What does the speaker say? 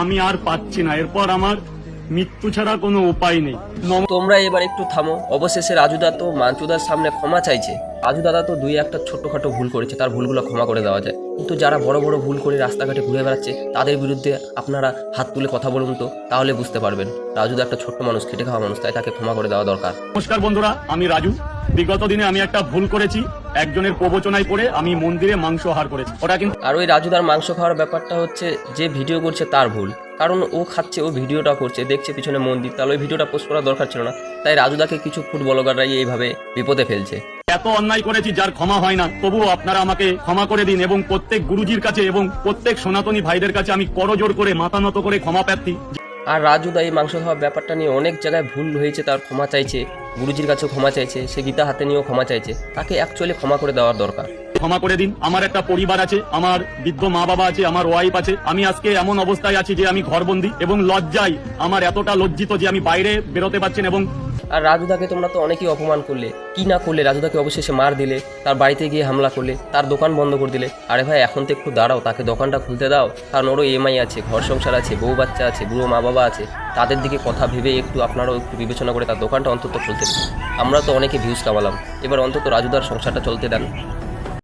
আমি আর পাচ্ছি না, এরপর আমার মৃত্যু ছাড়া কোনো উপায় নেই। তোমরা এবার একটু থামো। অবশেষে রাজুদা তো মাঞ্চুদার সামনে ক্ষমা চাইছে। রাজু দাদা তো দুই একটা ছোট্টখাটো ভুল করেছে, তার ভুলগুলো ক্ষমা করে দেওয়া যায়, কিন্তু যারা বড় বড় ভুল করে রাস্তাঘাটে ঘুরে বেড়াচ্ছে তাদের বিরুদ্ধে আপনারা হাত তুলে কথা বলুন তো, তাহলে বুঝতে পারবেন রাজুদা একটা ছোট্ট মানুষ, খেটে খাওয়া মানুষ, তাই তাকে ক্ষমা করে দেওয়া দরকার। নমস্কার বন্ধুরা, আমি রাজু। বিগত দিনে আমি একটা ভুল করেছি, একজনের প্রবচনায় পড়ে আমি মন্দিরে মাংস আহার করেছি। ওটা কিন্তু আর ওই রাজুদার মাংস খাওয়ার ব্যাপারটা হচ্ছে, যে ভিডিও করছে তার ভুল, কারণ ও খাচ্ছে, ও ভিডিওটা করছে, দেখছে পিছনে মন্দির, তাহলে ওই ভিডিওটা পোস্ট করার দরকার ছিল না। তাই রাজুদাকে কিছু ফুড ব্লগাররাই এইভাবে বিপদে ফেলছে। এত অন্যায় করেছি যার ক্ষমা হয় না, তবুও আপনারা আমাকে ক্ষমা করে দিন। এবং প্রত্যেক গুরুজির কাছে এবং প্রত্যেক সনাতনী ভাইদের কাছে আমি করজোড় করে মাথা নত করে ক্ষমা প্রার্থী। আর রাজুদা এই মাংস খাওয়ার ব্যাপারটা নিয়ে অনেক জায়গায় ভুল হয়েছে, তার ক্ষমা চাইছে, গুরুজির কাছেও ক্ষমা চাইছে, সে গীতা হাতে নিয়েও ক্ষমা চাইছে, তাকে অ্যাকচুয়ালি ক্ষমা করে দেওয়ার দরকার। ক্ষমা করে দিন। আমার একটা পরিবার আছে, আমার বৃদ্ধ মা বাবা আছে, আমার ওয়াইফ আছে। আমি আজকে এমন অবস্থায় আছি যে আমি ঘরবন্দি এবং লজ্জায় আমার এতটা লজ্জিত যে আমি বাইরে বেরোতে পারছি না। এবং আর রাজুদাকে তোমরা তো অনেকেই অপমান করলে, কি না করলে, রাজুদাকে অবশেষে মার দিলে, তার বাড়িতে গিয়ে হামলা করলে, তার দোকান বন্ধ করে দিলে। আরে ভাই, এখন তো একটু দাঁড়াও, তাকে দোকানটা খুলতে দাও, কারণ ওরও EMI আছে, ঘর সংসার আছে, বউ বাচ্চা আছে, বুড়ো মা বাবা আছে, তাদের দিকে কথা ভেবে একটু আপনারাও একটু বিবেচনা করে তার দোকানটা অন্তত খুলতে দিন। আমরা তো অনেকে ভিউজ কামালাম, এবার অন্তত রাজুদার সংসারটা চলতে দেন।